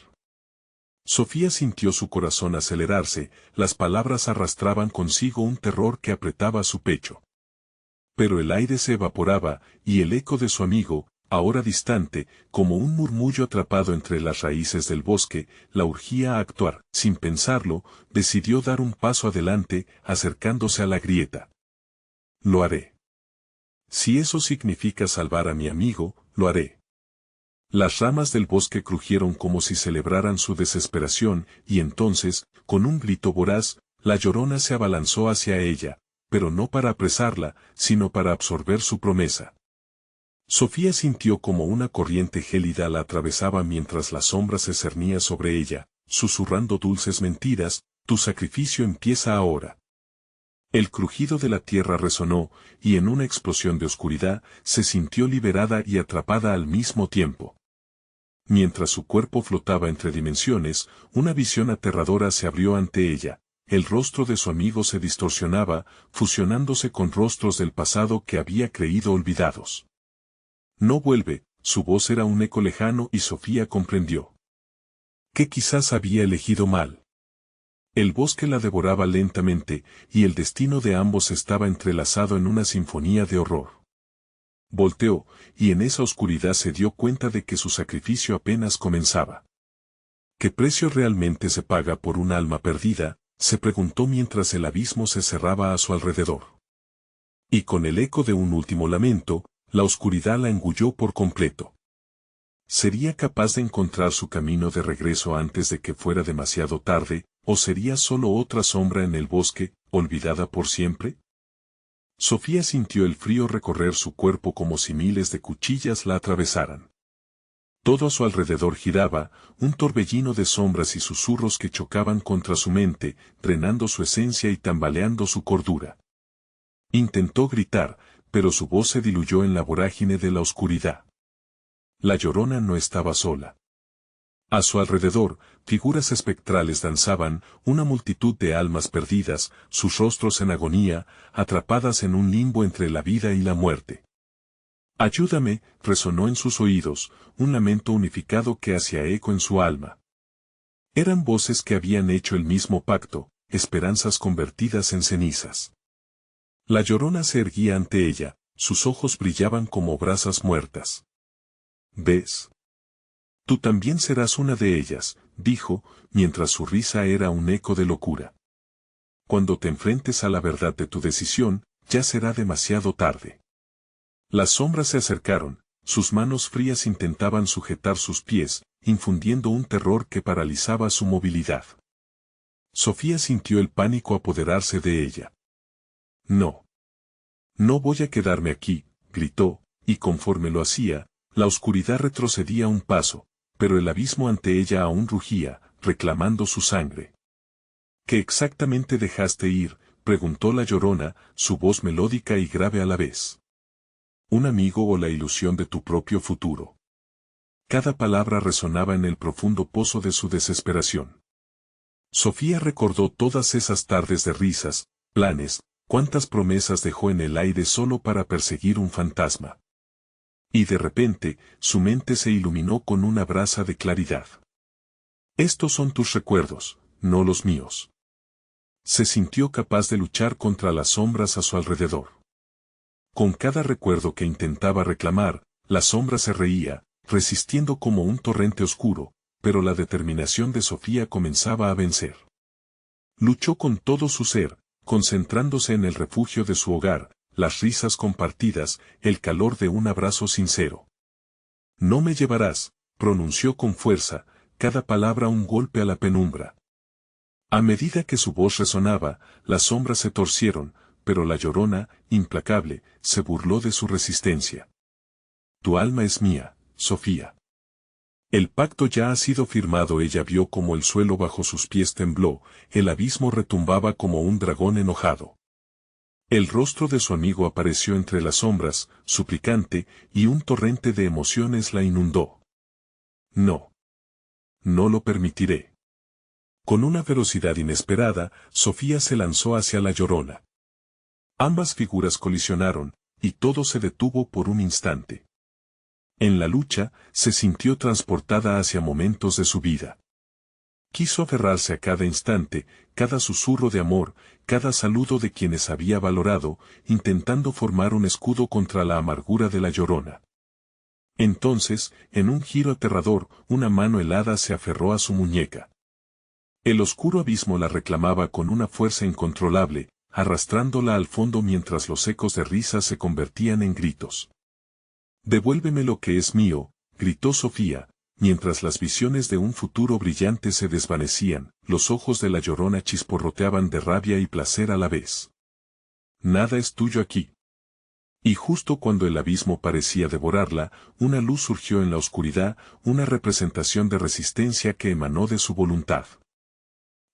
Sofía sintió su corazón acelerarse, las palabras arrastraban consigo un terror que apretaba su pecho. Pero el aire se evaporaba, y el eco de su amigo, ahora distante, como un murmullo atrapado entre las raíces del bosque, la urgía a actuar. Sin pensarlo, decidió dar un paso adelante, acercándose a la grieta. «Lo haré. Si eso significa salvar a mi amigo, lo haré». Las ramas del bosque crujieron como si celebraran su desesperación, y entonces, con un grito voraz, la Llorona se abalanzó hacia ella, pero no para apresarla, sino para absorber su promesa. Sofía sintió como una corriente gélida la atravesaba mientras la sombra se cernía sobre ella, susurrando dulces mentiras: «Tu sacrificio empieza ahora». El crujido de la tierra resonó, y en una explosión de oscuridad, se sintió liberada y atrapada al mismo tiempo. Mientras su cuerpo flotaba entre dimensiones, una visión aterradora se abrió ante ella. el rostro de su amigo se distorsionaba, fusionándose con rostros del pasado que había creído olvidados. No vuelve, su voz era un eco lejano y Sofía comprendió que quizás había elegido mal. El bosque la devoraba lentamente, y el destino de ambos estaba entrelazado en una sinfonía de horror. Volteó, y en esa oscuridad se dio cuenta de que su sacrificio apenas comenzaba. ¿Qué precio realmente se paga por un alma perdida?, se preguntó mientras el abismo se cerraba a su alrededor. Y con el eco de un último lamento, la oscuridad la engulló por completo. ¿Sería capaz de encontrar su camino de regreso antes de que fuera demasiado tarde, o sería solo otra sombra en el bosque, olvidada por siempre? Sofía sintió el frío recorrer su cuerpo como si miles de cuchillas la atravesaran. Todo a su alrededor giraba, un torbellino de sombras y susurros que chocaban contra su mente, drenando su esencia y tambaleando su cordura. Intentó gritar, pero su voz se diluyó en la vorágine de la oscuridad. La Llorona no estaba sola. A su alrededor, figuras espectrales danzaban, una multitud de almas perdidas, sus rostros en agonía, atrapadas en un limbo entre la vida y la muerte. «Ayúdame», resonó en sus oídos, un lamento unificado que hacía eco en su alma. Eran voces que habían hecho el mismo pacto, esperanzas convertidas en cenizas. La Llorona se erguía ante ella, sus ojos brillaban como brasas muertas. «¿Ves? Tú también serás una de ellas», dijo, mientras su risa era un eco de locura. «Cuando te enfrentes a la verdad de tu decisión, ya será demasiado tarde». Las sombras se acercaron, sus manos frías intentaban sujetar sus pies, infundiendo un terror que paralizaba su movilidad. Sofía sintió el pánico apoderarse de ella. «No. No voy a quedarme aquí», gritó, y conforme lo hacía, la oscuridad retrocedía un paso, pero el abismo ante ella aún rugía, reclamando su sangre. «¿Qué exactamente dejaste ir?», preguntó la Llorona, su voz melódica y grave a la vez. «¿Un amigo o la ilusión de tu propio futuro?». Cada palabra resonaba en el profundo pozo de su desesperación. Sofía recordó todas esas tardes de risas, planes, cuántas promesas dejó en el aire solo para perseguir un fantasma. Y de repente, su mente se iluminó con una brasa de claridad. «Estos son tus recuerdos, no los míos». Se sintió capaz de luchar contra las sombras a su alrededor. Con cada recuerdo que intentaba reclamar, la sombra se reía, resistiendo como un torrente oscuro, pero la determinación de Sofía comenzaba a vencer. Luchó con todo su ser, concentrándose en el refugio de su hogar, las risas compartidas, el calor de un abrazo sincero. «No me llevarás», pronunció con fuerza, cada palabra un golpe a la penumbra. A medida que su voz resonaba, las sombras se torcieron, pero la Llorona, implacable, se burló de su resistencia. «Tu alma es mía, Sofía». El pacto ya ha sido firmado. Ella vio como el suelo bajo sus pies tembló, el abismo retumbaba como un dragón enojado. El rostro de su amigo apareció entre las sombras, suplicante, y un torrente de emociones la inundó. «No. No lo permitiré». Con una velocidad inesperada, Sofía se lanzó hacia la Llorona. Ambas figuras colisionaron, y todo se detuvo por un instante. En la lucha, se sintió transportada hacia momentos de su vida. Quiso aferrarse a cada instante, cada susurro de amor, cada saludo de quienes había valorado, intentando formar un escudo contra la amargura de la Llorona. Entonces, en un giro aterrador, una mano helada se aferró a su muñeca. El oscuro abismo la reclamaba con una fuerza incontrolable, arrastrándola al fondo mientras los ecos de risas se convertían en gritos. «Devuélveme lo que es mío», gritó Sofía, mientras las visiones de un futuro brillante se desvanecían, los ojos de la Llorona chisporroteaban de rabia y placer a la vez. «Nada es tuyo aquí». Y justo cuando el abismo parecía devorarla, una luz surgió en la oscuridad, una representación de resistencia que emanó de su voluntad.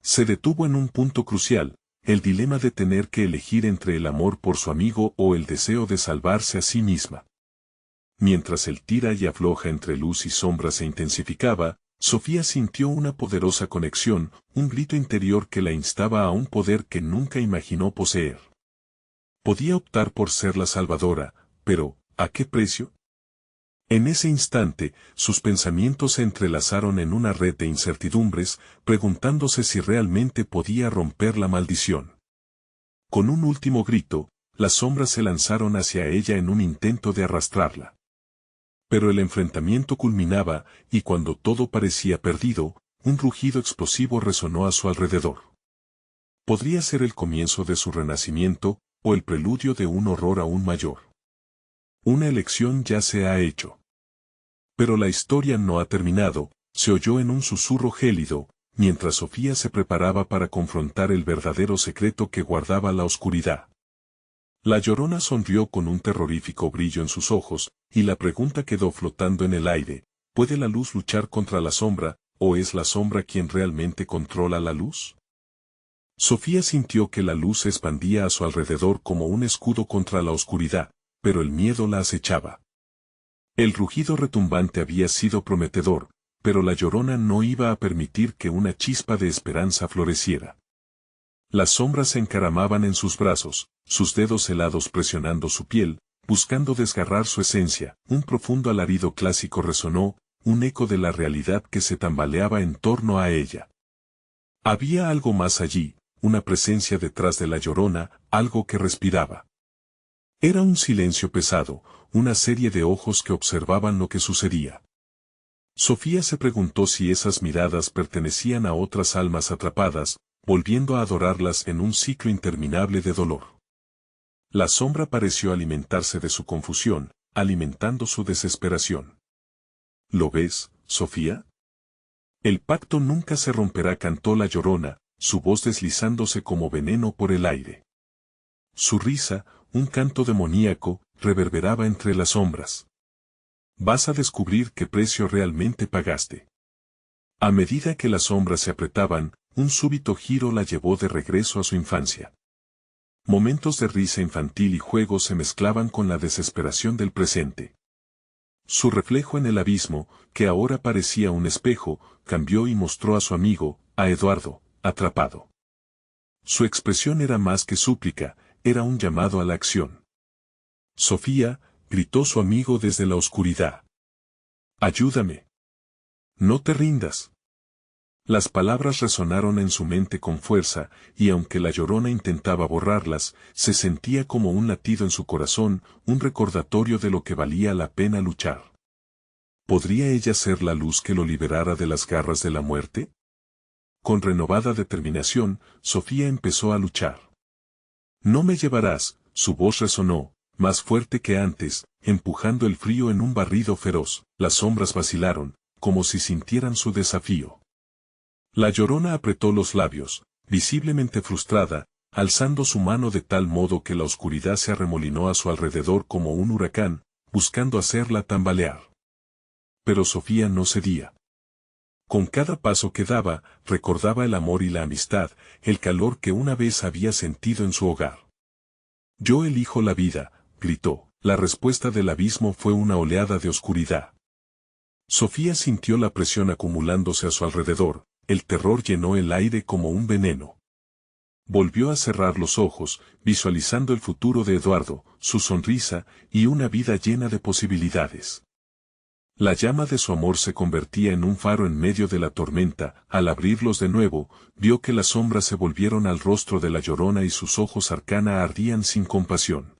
Se detuvo en un punto crucial, el dilema de tener que elegir entre el amor por su amigo o el deseo de salvarse a sí misma. Mientras el tira y afloja entre luz y sombra se intensificaba, Sofía sintió una poderosa conexión, un grito interior que la instaba a un poder que nunca imaginó poseer. Podía optar por ser la salvadora, pero, ¿a qué precio? En ese instante, sus pensamientos se entrelazaron en una red de incertidumbres, preguntándose si realmente podía romper la maldición. Con un último grito, las sombras se lanzaron hacia ella en un intento de arrastrarla. Pero el enfrentamiento culminaba, y cuando todo parecía perdido, un rugido explosivo resonó a su alrededor. Podría ser el comienzo de su renacimiento, o el preludio de un horror aún mayor. Una elección ya se ha hecho. Pero la historia no ha terminado, se oyó en un susurro gélido, mientras Sofía se preparaba para confrontar el verdadero secreto que guardaba la oscuridad. La Llorona sonrió con un terrorífico brillo en sus ojos, y la pregunta quedó flotando en el aire: ¿puede la luz luchar contra la sombra, o es la sombra quien realmente controla la luz? Sofía sintió que la luz se expandía a su alrededor como un escudo contra la oscuridad, pero el miedo la acechaba. El rugido retumbante había sido prometedor, pero la Llorona no iba a permitir que una chispa de esperanza floreciera. Las sombras se encaramaban en sus brazos, sus dedos helados presionando su piel, buscando desgarrar su esencia. Un profundo alarido clásico resonó, un eco de la realidad que se tambaleaba en torno a ella. Había algo más allí, una presencia detrás de la Llorona, algo que respiraba. Era un silencio pesado, una serie de ojos que observaban lo que sucedía. Sofía se preguntó si esas miradas pertenecían a otras almas atrapadas, volviendo a adorarlas en un ciclo interminable de dolor. La sombra pareció alimentarse de su confusión, alimentando su desesperación. ¿Lo ves, Sofía? El pacto nunca se romperá, cantó la Llorona, su voz deslizándose como veneno por el aire. Su risa, un canto demoníaco, reverberaba entre las sombras. Vas a descubrir qué precio realmente pagaste. A medida que las sombras se apretaban, un súbito giro la llevó de regreso a su infancia. Momentos de risa infantil y juego se mezclaban con la desesperación del presente. Su reflejo en el abismo, que ahora parecía un espejo, cambió y mostró a su amigo, a Eduardo, atrapado. Su expresión era más que súplica, era un llamado a la acción. Sofía, gritó su amigo desde la oscuridad. Ayúdame. No te rindas. Las palabras resonaron en su mente con fuerza, y aunque la Llorona intentaba borrarlas, se sentía como un latido en su corazón, un recordatorio de lo que valía la pena luchar. ¿Podría ella ser la luz que lo liberara de las garras de la muerte? Con renovada determinación, Sofía empezó a luchar. No me llevarás, su voz resonó, más fuerte que antes, empujando el frío en un barrido feroz. Las sombras vacilaron, como si sintieran su desafío. La Llorona apretó los labios, visiblemente frustrada, alzando su mano de tal modo que la oscuridad se arremolinó a su alrededor como un huracán, buscando hacerla tambalear. Pero Sofía no cedía. Con cada paso que daba, recordaba el amor y la amistad, el calor que una vez había sentido en su hogar. Yo elijo la vida, gritó. La respuesta del abismo fue una oleada de oscuridad. Sofía sintió la presión acumulándose a su alrededor, el terror llenó el aire como un veneno. Volvió a cerrar los ojos, visualizando el futuro de Eduardo, su sonrisa, y una vida llena de posibilidades. La llama de su amor se convertía en un faro en medio de la tormenta. Al abrirlos de nuevo, vio que las sombras se volvieron al rostro de la Llorona y sus ojos arcana ardían sin compasión.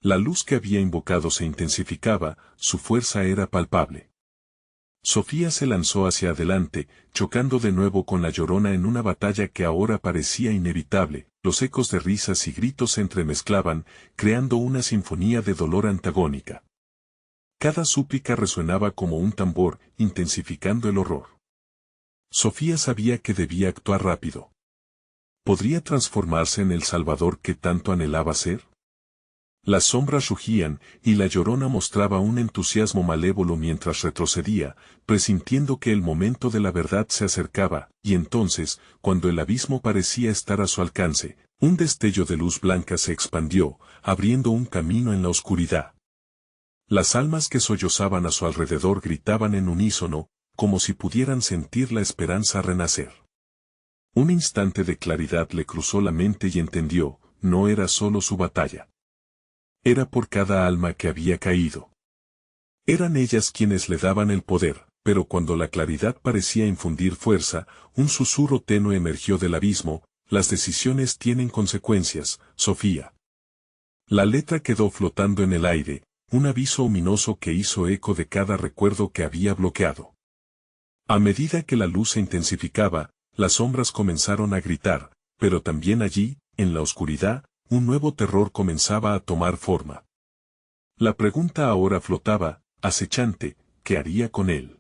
La luz que había invocado se intensificaba, su fuerza era palpable. Sofía se lanzó hacia adelante, chocando de nuevo con la Llorona en una batalla que ahora parecía inevitable. Los ecos de risas y gritos se entremezclaban, creando una sinfonía de dolor antagónica. Cada súplica resuenaba como un tambor, intensificando el horror. Sofía sabía que debía actuar rápido. ¿Podría transformarse en el salvador que tanto anhelaba ser? Las sombras rugían, y la Llorona mostraba un entusiasmo malévolo mientras retrocedía, presintiendo que el momento de la verdad se acercaba, y entonces, cuando el abismo parecía estar a su alcance, un destello de luz blanca se expandió, abriendo un camino en la oscuridad. Las almas que sollozaban a su alrededor gritaban en unísono, como si pudieran sentir la esperanza renacer. Un instante de claridad le cruzó la mente y entendió, no era solo su batalla. Era por cada alma que había caído. Eran ellas quienes le daban el poder, pero cuando la claridad parecía infundir fuerza, un susurro tenue emergió del abismo: las decisiones tienen consecuencias, Sofía. La letra quedó flotando en el aire, un aviso ominoso que hizo eco de cada recuerdo que había bloqueado. A medida que la luz se intensificaba, las sombras comenzaron a gritar, pero también allí, en la oscuridad, un nuevo terror comenzaba a tomar forma. La pregunta ahora flotaba, acechante: ¿qué haría con él?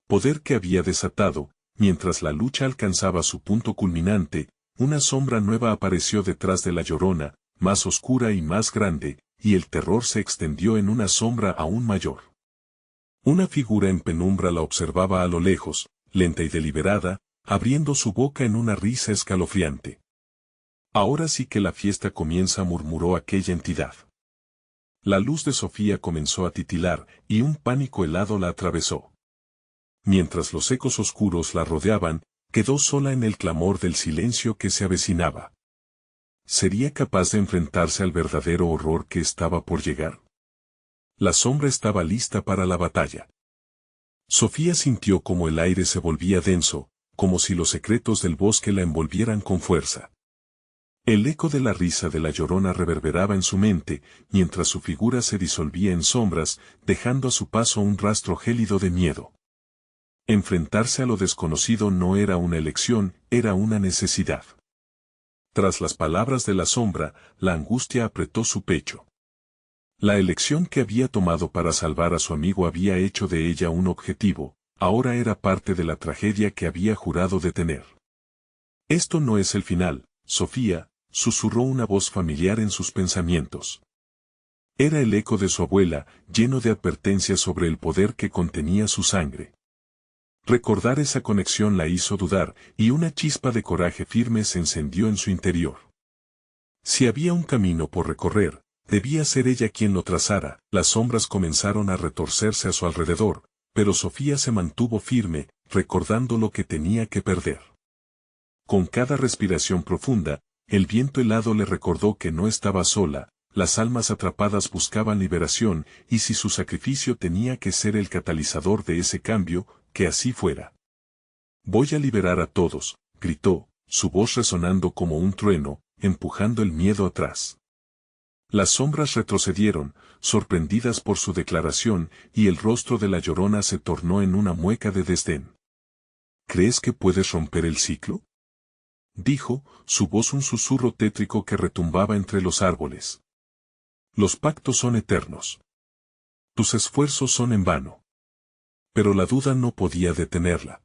Poder que había desatado, mientras la lucha alcanzaba su punto culminante, una sombra nueva apareció detrás de la Llorona, más oscura y más grande, y el terror se extendió en una sombra aún mayor. Una figura en penumbra la observaba a lo lejos, lenta y deliberada, abriendo su boca en una risa escalofriante. Ahora sí que la fiesta comienza, murmuró aquella entidad. La luz de Sofía comenzó a titilar, y un pánico helado la atravesó. Mientras los ecos oscuros la rodeaban, quedó sola en el clamor del silencio que se avecinaba. ¿Sería capaz de enfrentarse al verdadero horror que estaba por llegar? La sombra estaba lista para la batalla. Sofía sintió como el aire se volvía denso, como si los secretos del bosque la envolvieran con fuerza. El eco de la risa de la Llorona reverberaba en su mente, mientras su figura se disolvía en sombras, dejando a su paso un rastro gélido de miedo. Enfrentarse a lo desconocido no era una elección, era una necesidad. Tras las palabras de la sombra, la angustia apretó su pecho. La elección que había tomado para salvar a su amigo había hecho de ella un objetivo, ahora era parte de la tragedia que había jurado detener. Esto no es el final, Sofía, susurró una voz familiar en sus pensamientos. Era el eco de su abuela, lleno de advertencias sobre el poder que contenía su sangre. Recordar esa conexión la hizo dudar, y una chispa de coraje firme se encendió en su interior. Si había un camino por recorrer, debía ser ella quien lo trazara. Las sombras comenzaron a retorcerse a su alrededor, pero Sofía se mantuvo firme, recordando lo que tenía que perder. Con cada respiración profunda, el viento helado le recordó que no estaba sola, las almas atrapadas buscaban liberación, y si su sacrificio tenía que ser el catalizador de ese cambio, que así fuera. Voy a liberar a todos, gritó, su voz resonando como un trueno, empujando el miedo atrás. Las sombras retrocedieron, sorprendidas por su declaración, y el rostro de la Llorona se tornó en una mueca de desdén. ¿Crees que puedes romper el ciclo?, dijo, su voz un susurro tétrico que retumbaba entre los árboles. Los pactos son eternos. Tus esfuerzos son en vano. Pero la duda no podía detenerla.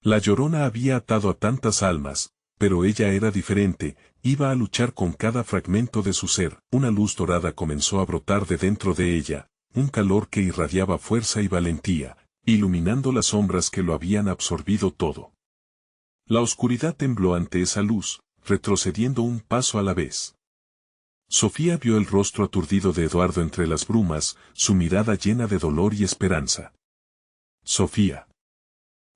La Llorona había atado a tantas almas, pero ella era diferente, iba a luchar con cada fragmento de su ser. Una luz dorada comenzó a brotar de dentro de ella, un calor que irradiaba fuerza y valentía, iluminando las sombras que lo habían absorbido todo. La oscuridad tembló ante esa luz, retrocediendo un paso a la vez. Sofía vio el rostro aturdido de Eduardo entre las brumas, su mirada llena de dolor y esperanza. Sofía.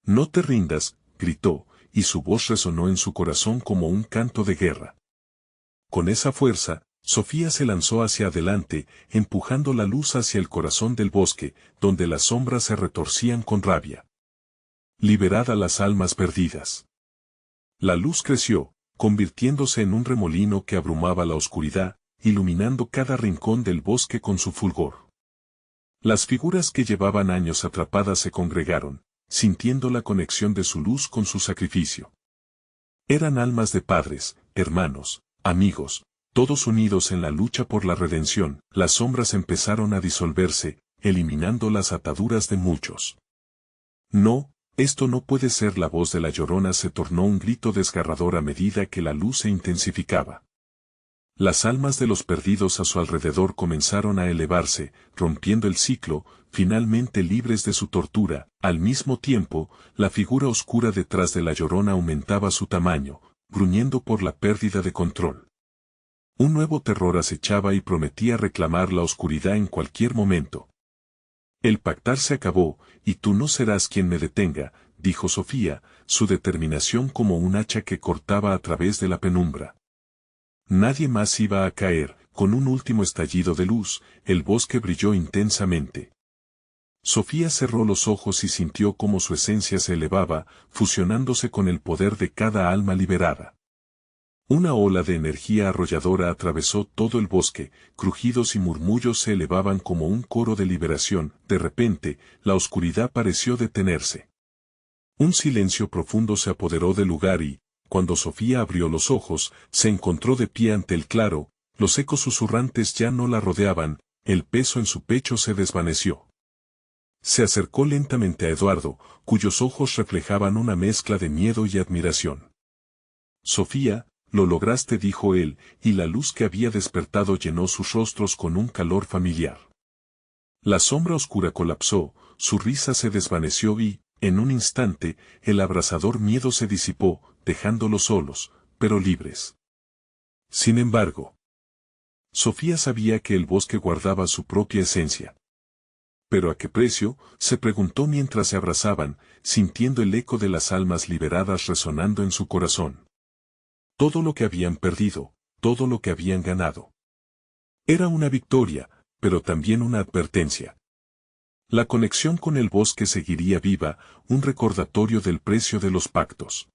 No te rindas, gritó, y su voz resonó en su corazón como un canto de guerra. Con esa fuerza, Sofía se lanzó hacia adelante, empujando la luz hacia el corazón del bosque, donde las sombras se retorcían con rabia. Liberad a las almas perdidas. La luz creció, convirtiéndose en un remolino que abrumaba la oscuridad, iluminando cada rincón del bosque con su fulgor. Las figuras que llevaban años atrapadas se congregaron, sintiendo la conexión de su luz con su sacrificio. Eran almas de padres, hermanos, amigos, todos unidos en la lucha por la redención. Las sombras empezaron a disolverse, eliminando las ataduras de muchos. No, esto no puede ser. La voz de la Llorona se tornó un grito desgarrador a medida que la luz se intensificaba. Las almas de los perdidos a su alrededor comenzaron a elevarse, rompiendo el ciclo, finalmente libres de su tortura. Al mismo tiempo, la figura oscura detrás de la Llorona aumentaba su tamaño, gruñendo por la pérdida de control. Un nuevo terror acechaba y prometía reclamar la oscuridad en cualquier momento. El pactar se acabó, y tú no serás quien me detenga, dijo Sofía, su determinación como un hacha que cortaba a través de la penumbra. Nadie más iba a caer. Con un último estallido de luz, el bosque brilló intensamente. Sofía cerró los ojos y sintió cómo su esencia se elevaba, fusionándose con el poder de cada alma liberada. Una ola de energía arrolladora atravesó todo el bosque, crujidos y murmullos se elevaban como un coro de liberación. De repente, la oscuridad pareció detenerse. Un silencio profundo se apoderó del lugar y, cuando Sofía abrió los ojos, se encontró de pie ante el claro. Los ecos susurrantes ya no la rodeaban, el peso en su pecho se desvaneció. Se acercó lentamente a Eduardo, cuyos ojos reflejaban una mezcla de miedo y admiración. Sofía, lo lograste, dijo él, y la luz que había despertado llenó sus rostros con un calor familiar. La sombra oscura colapsó, su risa se desvaneció y, en un instante, el abrasador miedo se disipó, dejándolos solos, pero libres. Sin embargo, Sofía sabía que el bosque guardaba su propia esencia. ¿Pero a qué precio?, se preguntó mientras se abrazaban, sintiendo el eco de las almas liberadas resonando en su corazón. Todo lo que habían perdido, todo lo que habían ganado. Era una victoria, pero también una advertencia. La conexión con el bosque seguiría viva, un recordatorio del precio de los pactos.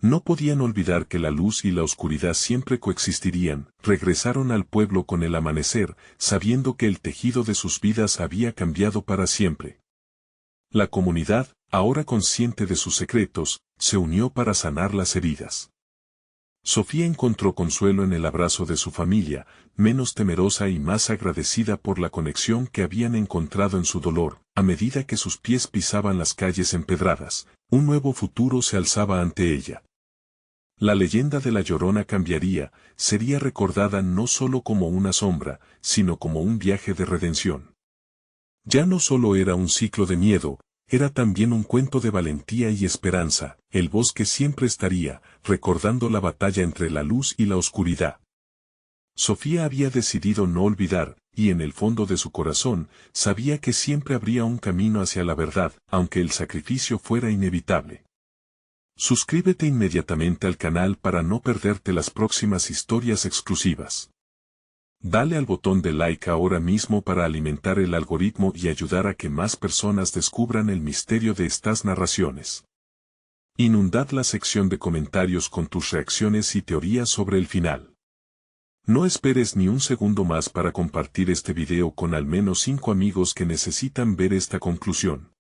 No podían olvidar que la luz y la oscuridad siempre coexistirían. Regresaron al pueblo con el amanecer, sabiendo que el tejido de sus vidas había cambiado para siempre. La comunidad, ahora consciente de sus secretos, se unió para sanar las heridas. Sofía encontró consuelo en el abrazo de su familia, menos temerosa y más agradecida por la conexión que habían encontrado en su dolor. A medida que sus pies pisaban las calles empedradas, un nuevo futuro se alzaba ante ella. La leyenda de la Llorona cambiaría, sería recordada no solo como una sombra, sino como un viaje de redención. Ya no solo era un ciclo de miedo, era también un cuento de valentía y esperanza. El bosque siempre estaría, recordando la batalla entre la luz y la oscuridad. Sofía había decidido no olvidar, y en el fondo de su corazón, sabía que siempre habría un camino hacia la verdad, aunque el sacrificio fuera inevitable. Suscríbete inmediatamente al canal para no perderte las próximas historias exclusivas. Dale al botón de like ahora mismo para alimentar el algoritmo y ayudar a que más personas descubran el misterio de estas narraciones. Inundad la sección de comentarios con tus reacciones y teorías sobre el final. No esperes ni un segundo más para compartir este video con al menos 5 amigos que necesitan ver esta conclusión.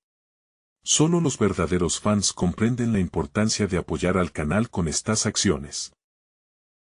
Solo los verdaderos fans comprenden la importancia de apoyar al canal con estas acciones.